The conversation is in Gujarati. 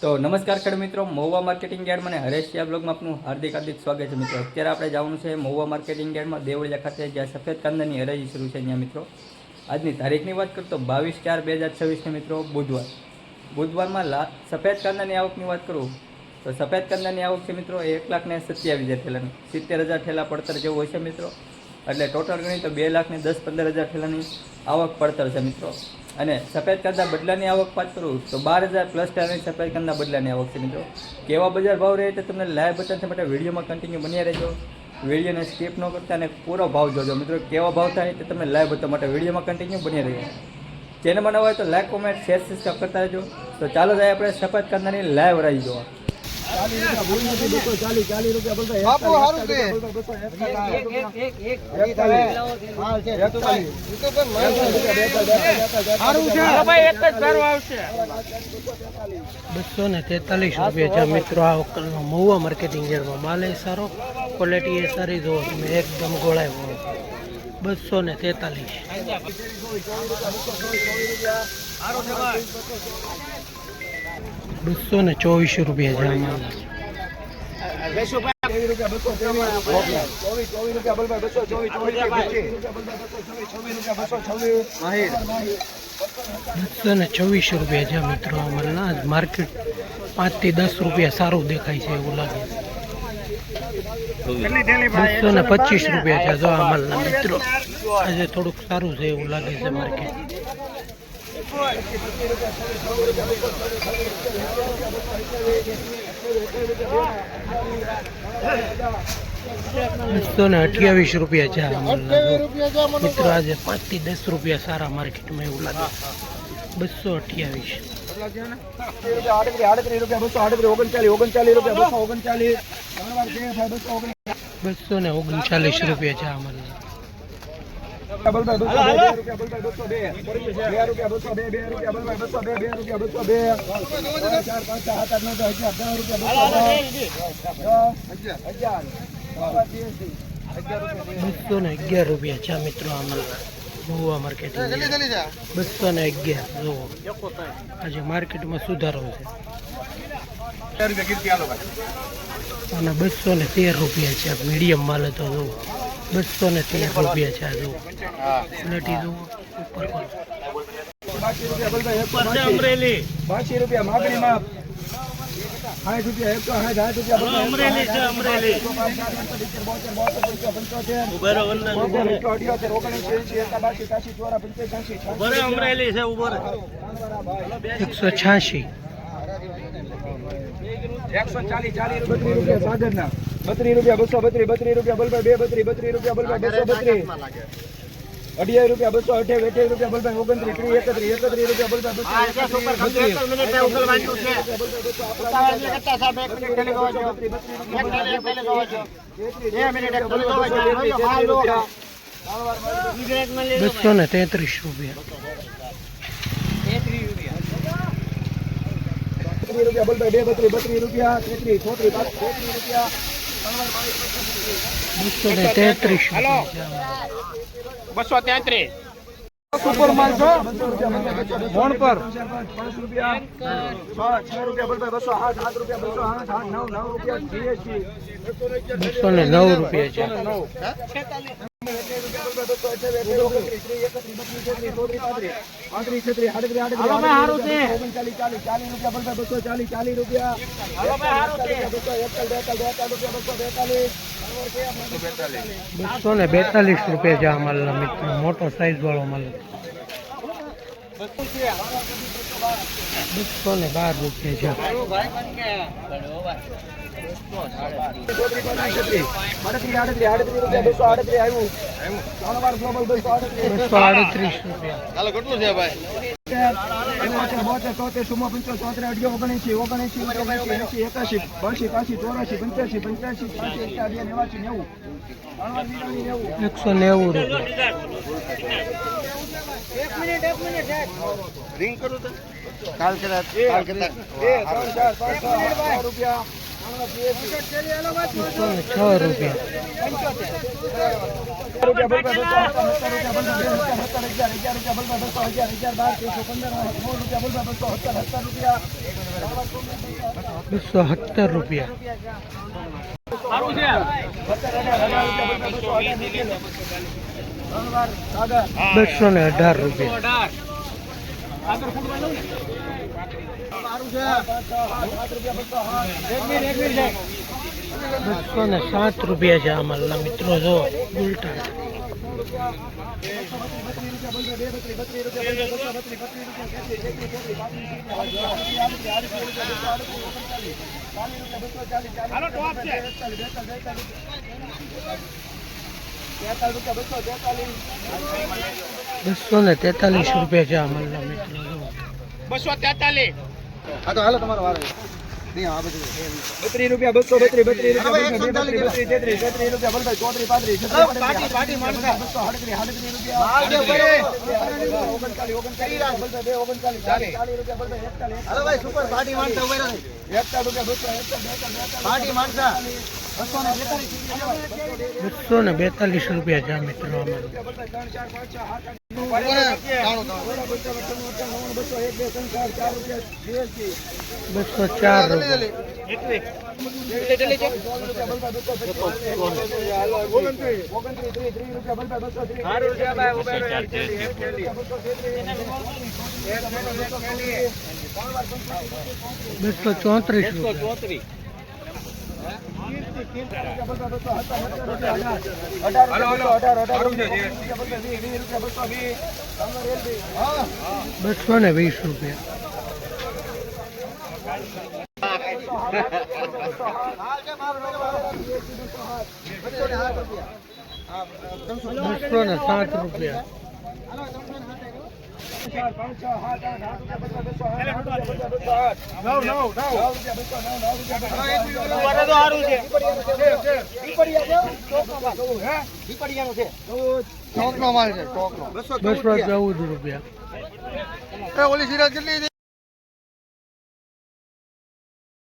તો નમસ્કાર ખેડૂત મિત્રો, મહુવા માર્કેટિંગ યાર્ડમાં અને હરેશિયા બ્લોગમાં આપનું હાર્દિક સ્વાગત છે મિત્રો। અત્યારે આપણે જવાનું છે મહુવા માર્કેટિંગ યાર્ડમાં દેવળિયા ખાતે, જ્યાં સફેદ કાંદાની હરાજી શરૂ છે ત્યાં મિત્રો। આજની તારીખની વાત કરું તો 22/4/2026 મિત્રો બુધવારમાં સફેદ કાંદાની આવકની વાત કરું તો સફેદ કાંદાની આવક છે મિત્રો 1,27,000 ઠેલાની, 70,000 ઠેલા પડતર જેવું હોય છે મિત્રો। એટલે ટોટલ ગણી તો 2,10,15,000 ઠેલાની આવક પડતર છે મિત્રો। અને સફેદ કાંદા બદલાની આવક વાત કરું તો 12,000 પ્લસ ઠેલાની સફેદ કાંદા બદલાની આવક છે મિત્રો। કેવા બજાર ભાવ રહે તો તમને લાઈવ બતાવવા માટે વિડીયોમાં કન્ટિન્યુ બન્યા રહેજો, વિડીયોને સ્કીપ ન કરતા અને પૂરો ભાવ જોજો મિત્રો। કેવા ભાવ થાય તો તમને લાઈવ બતાવવા માટે વિડીયોમાં કન્ટિન્યુ બન્યા રહેજો। ચેનલમાં નવા હોય તો લાઈક, કોમેન્ટ, શેર, સબસ્ક્રાઈબ કરતા રહેજો। તો ચાલો જાય આપણે સફેદ કાંદાની લાઈવ હરાજી જોવા। 243 રૂપિયા મિત્રો। આ વખતનો મહુવા માર્કેટિંગ યાર્ડમાં માલ એ સારો, ક્વોલિટી એ સારી, જો તમે એકદમ ગોળાય 243। 224 રૂપિયા છે। મિત્રો અમારા માર્કેટ 5 થી 10 રૂપિયા સારું દેખાય છે એવું લાગે છે। 225 રૂપિયા છે જો અમારા મિત્રો, આજે થોડુંક સારું છે એવું લાગે છે માર્કેટ। 228 રૂપિયા છે મિત્રો, આજે 5 થી 10 રૂપિયા સારા માર્કેટમાં એવું લાગે। 228 239 રૂપિયા છે અમારા। રૂપિયા છે મિત્રો અમારા મહુવા માર્કેટિંગ। 211 જુઓ, આજે માર્કેટમાં સુધારો છે। અને 213 રૂપિયા છે મીડિયમ માલ હતો જુઓ, 213 રૂપિયા છે। આ જુઓ પ્લેટી જુઓ ઉપર અમરેલી 82 રૂપિયા માગણી માં 60 રૂપિયા અમરેલી છે, અમરેલી અમરેલી છે ઉભો 186 140 રૂપિયા સાગરના 32 રૂપિયા 232 રૂપિયા બલભાઈ 232 રૂપિયા બલભાઈ 232 28 રૂપિયા 228 રૂપિયા બલભાઈ 29 31 રૂપિયા બલભાઈ 233 રૂપિયા। 32 રૂપિયા 33 રૂપિયા 233 233 સુપર માલ છો ફોન પર 5 રૂપિયા 6 રૂપિયા બલભાઈ 208 રૂપિયા 208 9 રૂપિયા જીએસટી 209 રૂપિયા છે। 242 રૂપિયા છે અમારા મિત્રો, મોટો સાઈઝ વાળો માલ। 212 રૂપિયા છે। 238 રૂપિયા। કેટલું છે ભાઈ? 190 રિંગ કરું તો કાલ કરા રૂપિયા 6 રૂપિયા। ₹270 રૂપિયા. 218 રૂપિયા. ₹207 છે આ માલના મિત્રો. જો ઉલટા ₹243 છે આ માલના મિત્રો. જો 243. હા તો હાલો તમારો વારો. નહીં આ બધું 32 રૂપિયા 232 રૂપિયા 32 33 33 રૂપિયા બલભાઈ 34 35 પાટી માણસા 238 રૂપિયા 39 રૂપિયા બલભાઈ હાલો ભાઈ સુપર પાટી માણસા ઉભા રહે 41 રૂપિયા 241 પાટી માણસા 242 રૂપિયા છે આ મિત્રો અમારું. 204 રૂપિયા. ₹220 રૂપિયા. ₹207 રૂપિયા. ₹214 રૂપિયા. ઓલી સિરાજ કેટલી